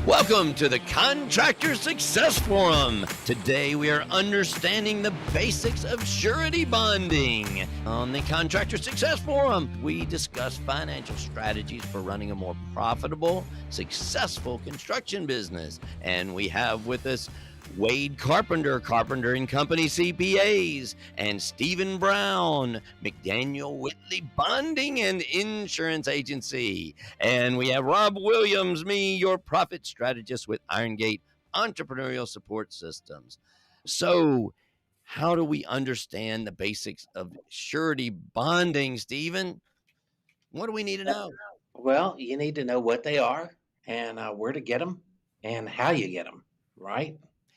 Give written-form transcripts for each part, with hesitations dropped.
Welcome to the Contractor Success Forum. Today we are understanding the basics of surety bonding. On the Contractor Success Forum, we discuss financial strategies for running a more profitable, successful construction business. And we have with us Wade Carpenter, Carpenter and Company CPAs, and Stephen Brown, McDaniel Whitley Bonding and Insurance Agency. And we have Rob Williams, me, your profit strategist with Irongate Entrepreneurial Support Systems. So, how do we understand the basics of surety bonding, Stephen? What do we need to know? Well, you need to know what they are and where to get them and how you get them, right?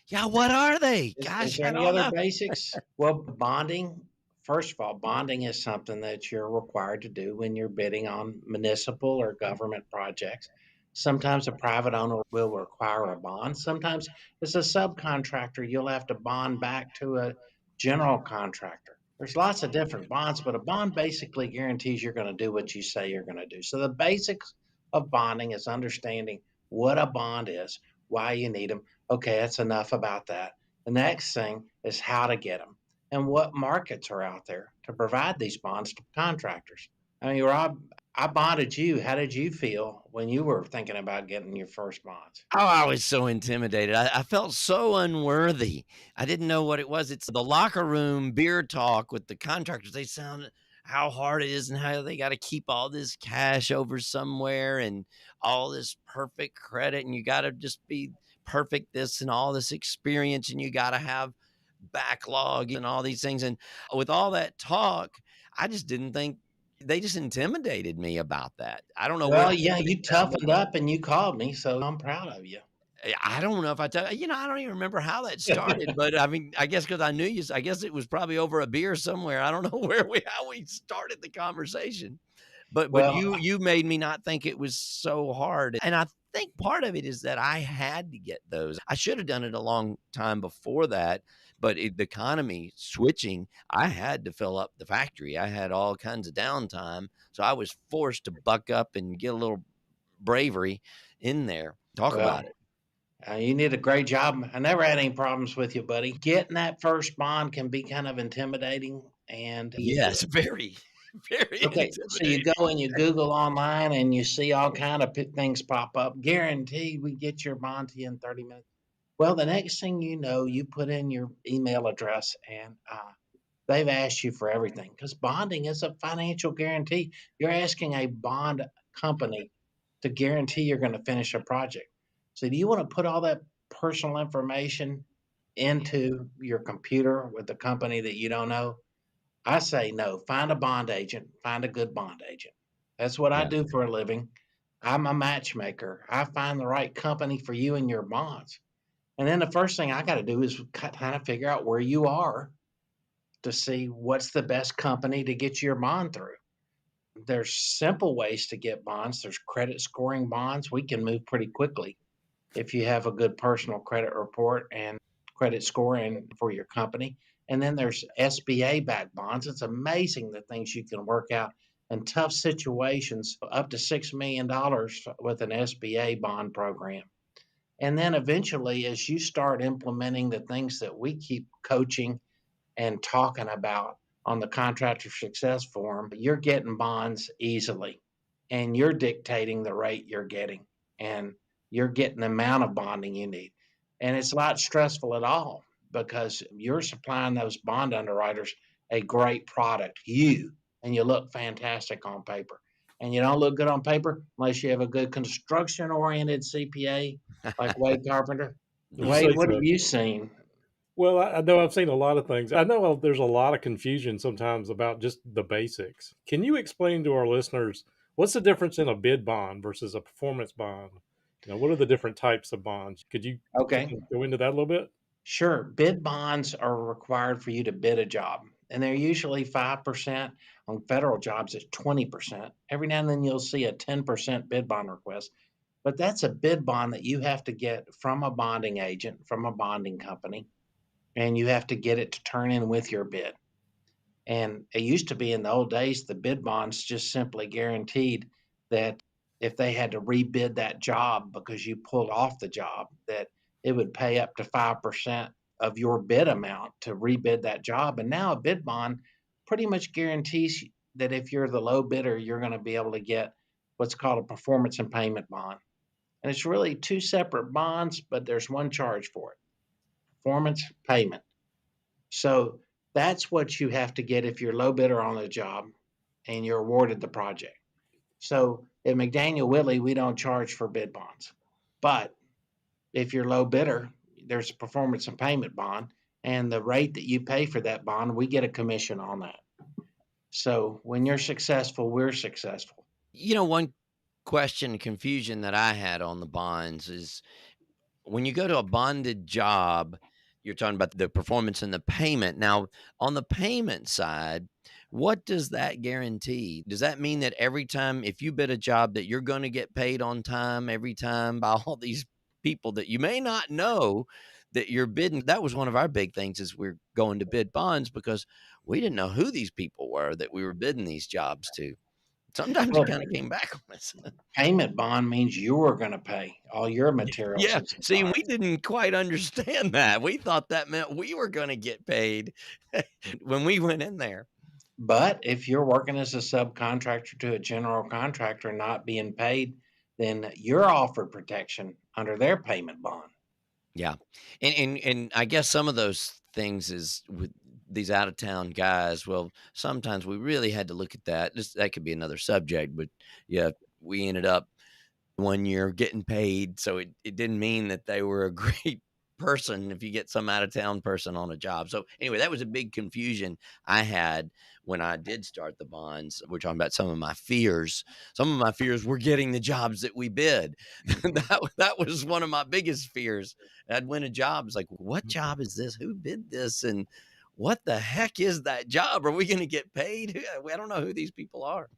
Yeah, what are they? Is Gosh, there I any don't other know. basics? Well, bonding, first of all, bonding is something that you're required to do when you're bidding on municipal or government projects. Sometimes a private owner will require a bond. Sometimes as a subcontractor, you'll have to bond back to a general contractor. There's lots of different bonds, but a bond basically guarantees you're going to do what you say you're going to do. So the basics of bonding is understanding what a bond is, why you need them. Okay, that's enough about that. The next thing is how to get them and what markets are out there to provide these bonds to contractors. I mean, Rob, I bonded you. How did you feel when you were thinking about getting your first bonds? Oh, I was so intimidated. I felt so unworthy. I didn't know what it was. It's the locker room beer talk with the contractors. They sound how hard it is and how they got to keep all this cash over somewhere and all this perfect credit. And you got to just be perfect this and all this experience. And you got to have backlog and all these things. And with all that talk, I just didn't think they just intimidated me about that. I don't know where Well, yeah, you they found. toughened up and you called me, so I'm proud of you. I don't know if I tell you know, I don't even remember how that started, but I mean, I guess because I knew you, I guess it was probably over a beer somewhere. I don't know how we started the conversation, but Well, you made me not think it was so hard, and I think part of it is that I had to get those. I should have done it a long time before that, but the economy switching, I had to fill up the factory. I had all kinds of downtime, so I was forced to buck up and get a little bravery in there. Talk well, about it. you did a great job. I never had any problems with you, buddy. Getting that first bond can be kind of intimidating, and you do Yes, very, very okay, so you intimidating. go and you Google online and you see all kind of things pop up. Guaranteed, we get your bond to you in 30 minutes. Well, the next thing you know, you put in your email address and they've asked you for everything because bonding is a financial guarantee. You're asking a bond company to guarantee you're going to finish a project. So, do you want to put all that personal information into your computer with a company that you don't know? I say no. Find a bond agent. Find a good bond agent. That's what I Yeah. do for a living. I'm a matchmaker. I find the right company for you and your bonds. And then the first thing I got to do is kind of figure out where you are to see what's the best company to get your bond through. There's simple ways to get bonds. There's credit scoring bonds. We can move pretty quickly if you have a good personal credit report and credit scoring for your company. And then there's SBA backed bonds. It's amazing the things you can work out in tough situations, up to $6 million with an SBA bond program. And then eventually, as you start implementing the things that we keep coaching and talking about on the Contractor Success Forum, you're getting bonds easily and you're dictating the rate you're getting and you're getting the amount of bonding you need. And it's not stressful at all because you're supplying those bond underwriters a great product, and you look fantastic on paper. And you don't look good on paper unless you have a good construction oriented CPA like Wade Carpenter. You No. Wade, say what have so. you seen? Well, I know I've seen a lot of things. I know there's a lot of confusion sometimes about just the basics. Can you explain to our listeners what's the difference in a bid bond versus a performance bond? What are the different types of bonds? Could you Okay. go into that a little bit? Sure. Bid bonds are required for you to bid a job, and they're usually 5%. On federal jobs, it's 20%. Every now and then you'll see a 10% bid bond request, but that's a bid bond that you have to get from a bonding agent, from a bonding company, and you have to get it to turn in with your bid. And it used to be in the old days, the bid bonds just simply guaranteed that if they had to rebid that job because you pulled off the job, that it would pay up to 5% of your bid amount to rebid that job. And now a bid bond pretty much guarantees that if you're the low bidder, you're going to be able to get what's called a performance and payment bond. And it's really two separate bonds, but there's one charge for it: performance payment. So that's what you have to get if you're low bidder on the job and you're awarded the project. So at McDaniel Whitley, we don't charge for bid bonds. But if you're low bidder, there's a performance and payment bond. And the rate that you pay for that bond, we get a commission on that. So when you're successful, we're successful. One question, confusion that I had on the bonds is when you go to a bonded job, you're talking about the performance and the payment. Now, on the payment side, what does that guarantee? Does that mean that every time, if you bid a job, that you're going to get paid on time every time by all these people that you may not know that you're bidding? That was one of our big things is we're going to bid bonds because we didn't know who these people were that we were bidding these jobs to. Sometimes it Well, kind of came back on us. payment bond means you're going to pay all your materials Yeah, and see, supplies. we didn't quite understand that. We thought that meant we were gonna get paid when we went in there. But if you're working as a subcontractor to a general contractor and not being paid, then you're offered protection under their payment bond. Yeah, and I guess some of those things is with these out of town guys. Well, sometimes we really had to look at that. That could be another subject, but yeah, we ended up 1 year getting paid, so it didn't mean that they were a great person if you get some out of town person on a job. So anyway, that was a big confusion I had when I did start the bonds. We're talking about some of my fears. Some of my fears were getting the jobs that we bid. That was one of my biggest fears. I'd win a job. It's like, what job is this? Who bid this? And what the heck is that job? Are we going to get paid? I don't know who these people are.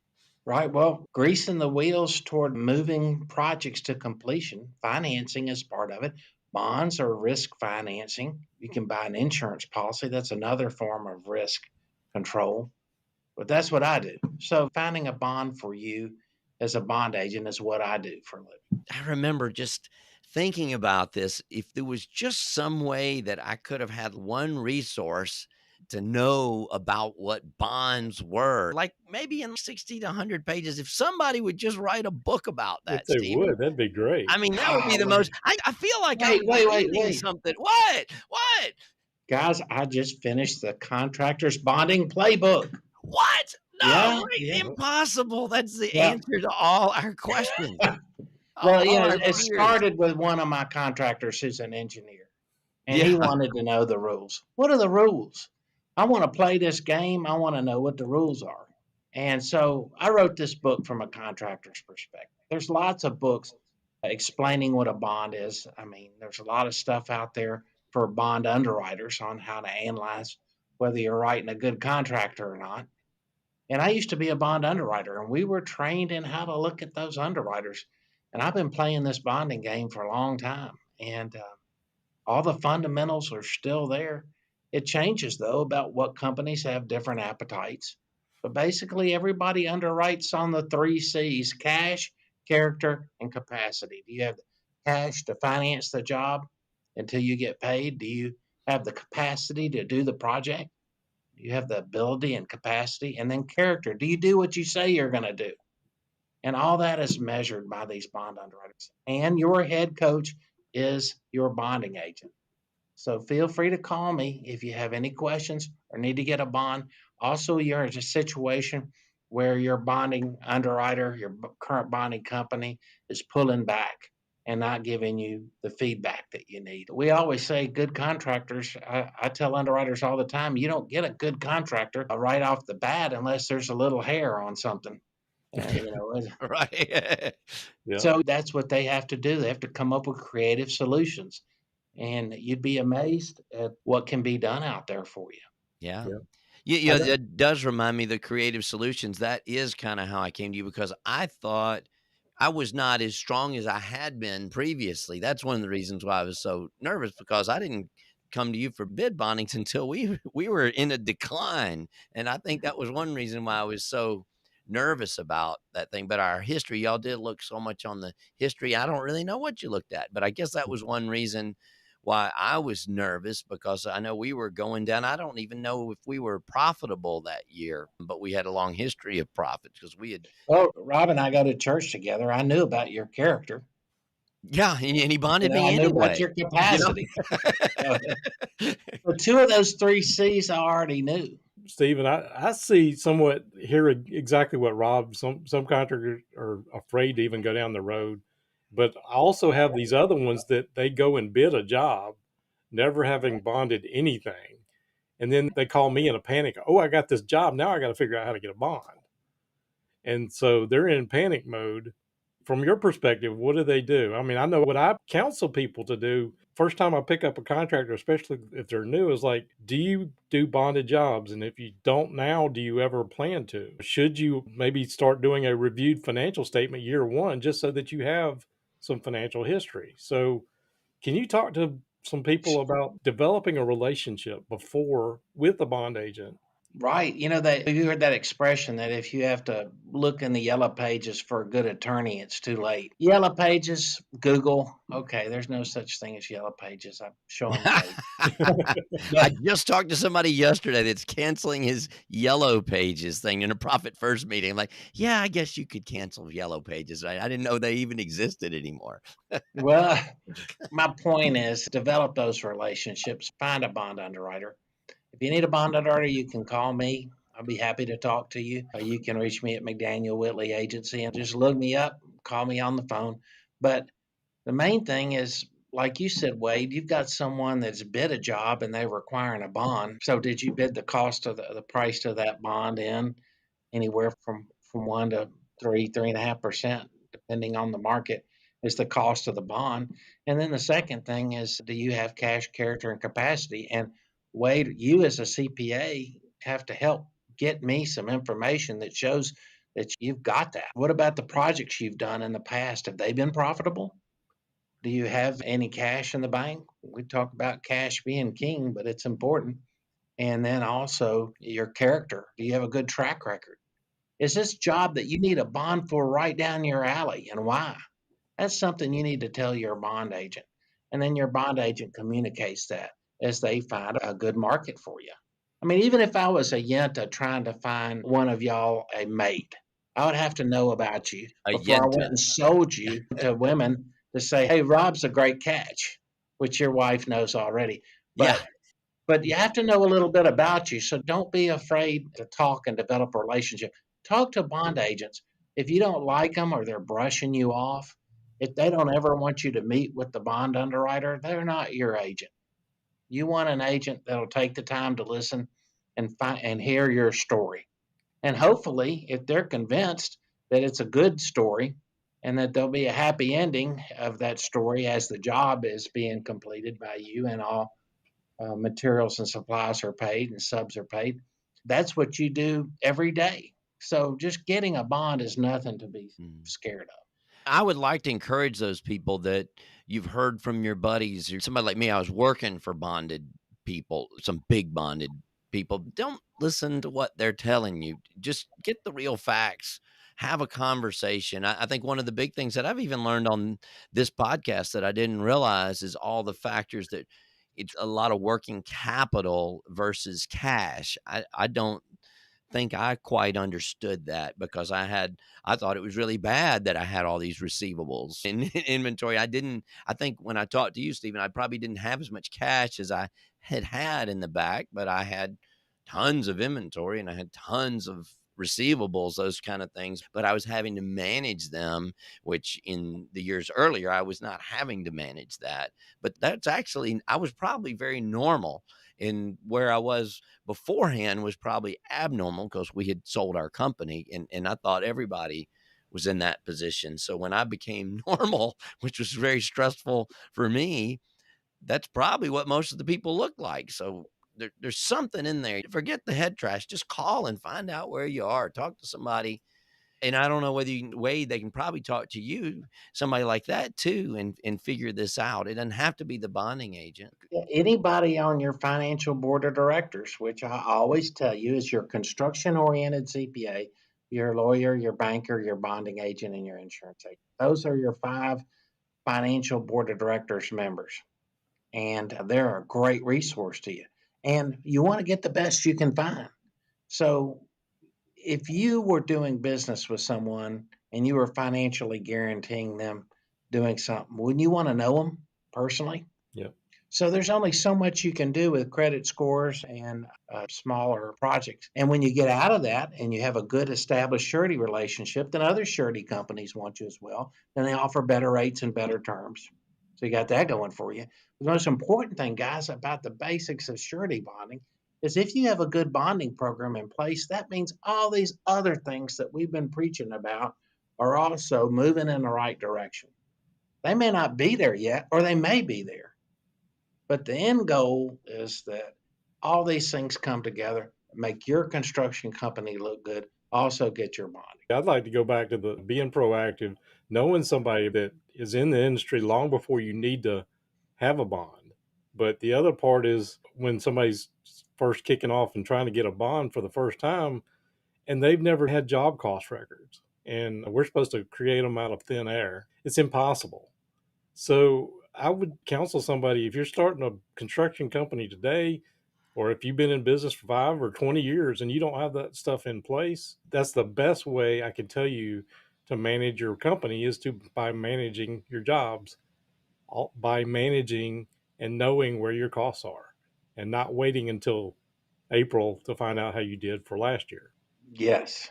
Right. Well, greasing the wheels toward moving projects to completion, financing is part of it. Bonds are risk financing. You can buy an insurance policy. That's another form of risk control. But that's what I do. So finding a bond for you as a bond agent is what I do for a living. I remember just thinking about this. If there was just some way that I could have had one resource to know about what bonds were, like maybe in 60 to 100 pages, if somebody would just write a book about If that, they Stephen, would, that'd be great. I mean, that would be Oh, the most. I feel like I wait, was wait, wait, reading wait. something. What? What? Guys, I just finished the contractor's bonding playbook. What? No, Yeah, wait, yeah, impossible. That's the yeah. answer to all our questions, Well, all our it fears. started with one of my contractors who's an engineer, and he Yeah. wanted to know the rules. What are the rules? I want to play this game. I want to know what the rules are. And so I wrote this book from a contractor's perspective. There's lots of books explaining what a bond is. I mean, there's a lot of stuff out there for bond underwriters on how to analyze whether you're writing a good contractor or not. And I used to be a bond underwriter, and we were trained in how to look at those underwriters. And I've been playing this bonding game for a long time, and all the fundamentals are still there. It changes, though, about what companies have different appetites. But basically, everybody underwrites on the three C's: cash, character, and capacity. Do you have the cash to finance the job until you get paid? Do you have the capacity to do the project? Do you have the ability and capacity? And then character. Do you do what you say you're going to do? And all that is measured by these bond underwriters. And your head coach is your bonding agent. So feel free to call me if you have any questions or need to get a bond. Also, you're in a situation where your bonding underwriter, your current bonding company is pulling back and not giving you the feedback that you need. We always say good contractors, I tell underwriters all the time, you don't get a good contractor right off the bat unless there's a little hair on something. Right. Yeah. So that's what they have to do. They have to come up with creative solutions. And you'd be amazed at what can be done out there for you. Yeah. Yeah. Yeah, I know. that does remind me of the creative solutions. That is kinda how I came to you because I thought I was not as strong as I had been previously. That's one of the reasons why I was so nervous because I didn't come to you for bid bondings until we we were in a decline, and I think that was one reason why I was so nervous about that thing. But our history, y'all did look so much on the history. I don't really know what you looked at, but I guess that was one reason why I was nervous, because I know we were going down. I don't even know if we were profitable that year, but we had a long history of profits because we had, Well, Rob and I go to church together. I knew about your character. yeah, and he bonded I me knew about anyway, your you know? capacity. So, but two of those three C's I already knew. Stephen, I see somewhat here exactly what Rob, some contractors are afraid to even go down the road. But I also have these other ones that they go and bid a job, never having bonded anything. And then they call me in a panic. Oh, I got this job. Now I got to figure out how to get a bond. And so they're in panic mode. From your perspective, what do they do? I mean, I know what I counsel people to do. First time I pick up a contractor, especially if they're new, is like, do you do bonded jobs? And if you don't now, do you ever plan to? Should you maybe start doing a reviewed financial statement year one just so that you have some financial history? So, can you talk to some people about developing a relationship before with a bond agent? Right. You know, that have you heard that expression that if you have to look in the yellow pages for a good attorney, it's too late. Yellow pages, Google. Okay, there's no such thing as yellow pages. I'm showing your age. I But just talked to somebody yesterday that's canceling his Yellow Pages thing in a Profit First meeting. I'm like, yeah, I guess you could cancel Yellow Pages. I didn't know they even existed anymore. well, my point is develop those relationships. Find a bond underwriter. If you need a bond underwriter, you can call me. I'll be happy to talk to you. You can reach me at McDaniel Whitley Agency and just look me up, call me on the phone. But the main thing is, like you said, Wade, you've got someone that's bid a job and they're requiring a bond. So did you bid the cost of the price of that bond in anywhere from 1 to 3.5%, depending on the market, is the cost of the bond. And then the second thing is, do you have cash, character, and capacity? And Wade, you as a CPA have to help get me some information that shows that you've got that. What about the projects you've done in the past? Have they been profitable? Do you have any cash in the bank? We talk about cash being king, but it's important. And then also your character. Do you have a good track record? Is this job that you need a bond for right down your alley, and why? That's something you need to tell your bond agent. And then your bond agent communicates that as they find a good market for you. I mean, even if I was a Yenta trying to find one of y'all a mate, I would have to know about you A before I Yenta. went and sold you to women to say, hey, Rob's a great catch, which your wife knows already. Yeah. But you have to know a little bit about you. So don't be afraid to talk and develop a relationship. Talk to bond agents. If you don't like them or they're brushing you off, if they don't ever want you to meet with the bond underwriter, they're not your agent. You want an agent that'll take the time to listen and hear your story. And hopefully, if they're convinced that it's a good story and that there'll be a happy ending of that story as the job is being completed by you and all materials and supplies are paid and subs are paid. That's what you do every day. So just getting a bond is nothing to be Mm. scared of. I would like to encourage those people that you've heard from your buddies or somebody like me. I was working for bonded people, some big bonded people. Don't listen to what they're telling you. Just get the real facts. Have a conversation. I think one of the big things that I've even learned on this podcast that I didn't realize is all the factors that it's a lot of working capital versus cash. I don't think I quite understood that because I thought it was really bad that I had all these receivables in inventory. I think when I talked to you, Stephen, I probably didn't have as much cash as I had in the back, but I had tons of inventory and I had tons of receivables, those kind of things, but I was having to manage them, which in the years earlier, I was not having to manage that. But that's actually, I was probably very normal in where I was beforehand was probably abnormal because we had sold our company and I thought everybody was in that position. So when I became normal, which was very stressful for me, that's probably what most of the people look like. So there's something in there. Forget the head trash. Just call and find out where you are. Talk to somebody. And I don't know whether Wade, they can probably talk to you, somebody like that too, and figure this out. It doesn't have to be the bonding agent. Anybody on your financial board of directors, which I always tell you is your construction oriented CPA, your lawyer, your banker, your bonding agent, and your insurance agent. Those are your 5 financial board of directors members, and they're a great resource to you. And you want to get the best you can find. So if you were doing business with someone and you were financially guaranteeing them doing something, wouldn't you want to know them personally? Yeah. So there's only so much you can do with credit scores and smaller projects. And when you get out of that and you have a good established surety relationship, then other surety companies want you as well. Then they offer better rates and better terms. So you got that going for you. The most important thing, guys, about the basics of surety bonding is if you have a good bonding program in place, that means all these other things that we've been preaching about are also moving in the right direction. They may not be there yet, or they may be there. But the end goal is that all these things come together, make your construction company look good, also get your bonding. I'd like to go back to the being proactive, knowing somebody that is in the industry long before you need to have a bond. But the other part is when somebody's first kicking off and trying to get a bond for the first time and they've never had job cost records and we're supposed to create them out of thin air. It's impossible. So I would counsel somebody, if you're starting a construction company today, or if you've been in business for 5 or 20 years and you don't have that stuff in place, that's the best way I can tell you to manage your company is to by managing your jobs, by managing and knowing where your costs are and not waiting until April to find out how you did for last year. Yes.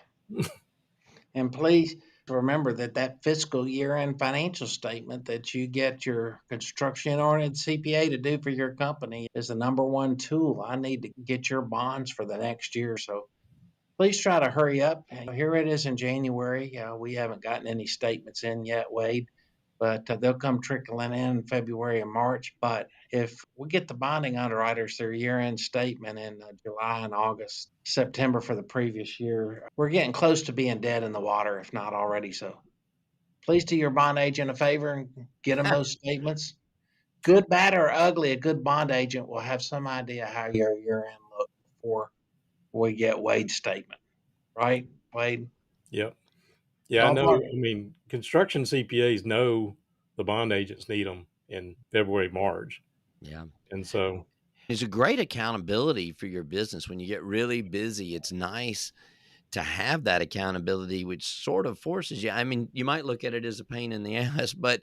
And please remember that that fiscal year end financial statement that you get your construction oriented CPA to do for your company is the number one tool I need to get your bonds for the next year. So please try to hurry up. Here it is in January. We haven't gotten any statements in yet, Wade, but they'll come trickling in February and March. But if we get the bonding underwriters their year-end statement in July and August, September for the previous year, we're getting close to being dead in the water, if not already so. Please do your bond agent a favor and get them those statements. Good, bad, or ugly, a good bond agent will have some idea how your year-end look before we get Wade's statement. Right, Wade? Yep. Yeah, I know. I mean, construction CPAs know the bond agents need them in February, March. Yeah. And so It's a great accountability for your business. When you get really busy, it's nice to have that accountability, which sort of forces you. I mean, you might look at it as a pain in the ass, but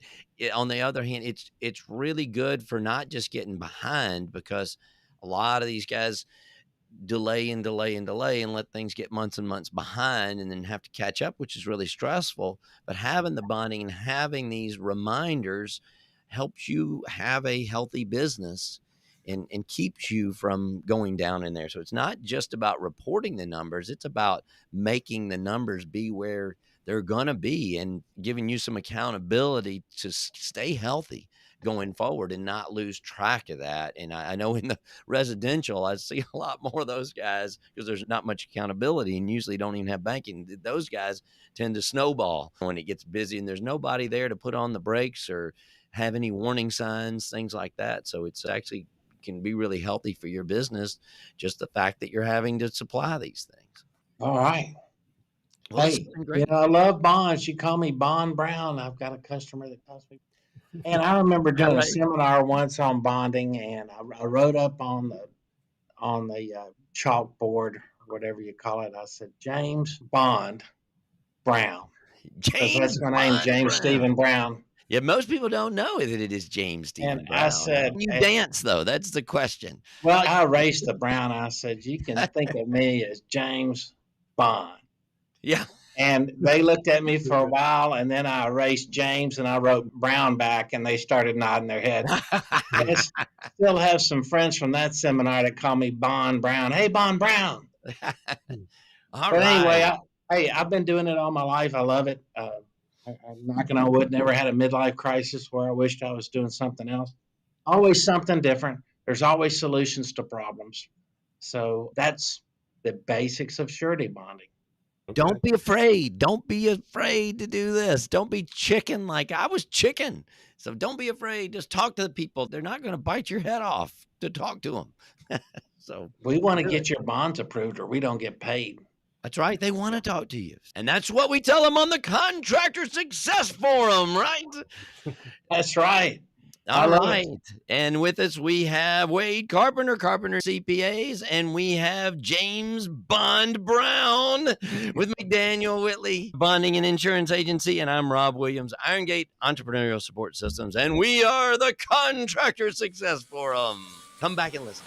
on the other hand, it's really good for not just getting behind, because a lot of these guys delay and delay and delay and let things get months and months behind and then have to catch up, which is really stressful. But having the bonding and having these reminders helps you have a healthy business and keeps you from going down in there. So it's not just about reporting the numbers, it's about making the numbers be where they're going to be and giving you some accountability to stay healthy going forward and not lose track of that. And I know in the residential, I see a lot more of those guys because there's not much accountability and usually don't even have banking. Those guys tend to snowball when it gets busy and there's nobody there to put on the brakes or have any warning signs, things like that. So it's actually can be really healthy for your business, just the fact that you're having to supply these things. All right. Well, this has Hey, been great. I love bonds. You call me Bond Brown. I've got a customer that calls me. And I remember All doing a right. seminar once on bonding, and I wrote up on the chalkboard, or whatever you call it. I said James Bond Brown, because James that's my name, Bond James Brown. Stephen Brown. Yeah, most people don't know that it is James And Stephen I Brown. How said, can you dance, though? That's the question. well, I erased the Brown. I said, you can think of me as James Bond. Yeah. And they looked at me for a while, and then I erased James and I wrote Brown back, and they started nodding their head. And I still have some friends from that seminar that call me Bond Brown. Hey, Bond Brown. All But anyway, right. I've been doing it all my life. I love it. I'm knocking on wood. Never had a midlife crisis where I wished I was doing something else. Always something different. There's always solutions to problems. So that's the basics of surety bonding. Don't be afraid. Don't be afraid to do this. Don't be chicken like I was chicken. So don't be afraid. Just talk to the people. They're not going to bite your head off to talk to them. So We want to get your bonds approved or we don't get paid. That's right. They want to talk to you. And that's what we tell them on the Contractor Success Forum, right? That's right. I All love right. it. And with us, we have Wade Carpenter CPAs, and we have James Bond Brown with McDaniel Whitley Bonding and Insurance Agency. And I'm Rob Williams, Irongate Entrepreneurial Support Systems. And we are the Contractor Success Forum. Come back and listen.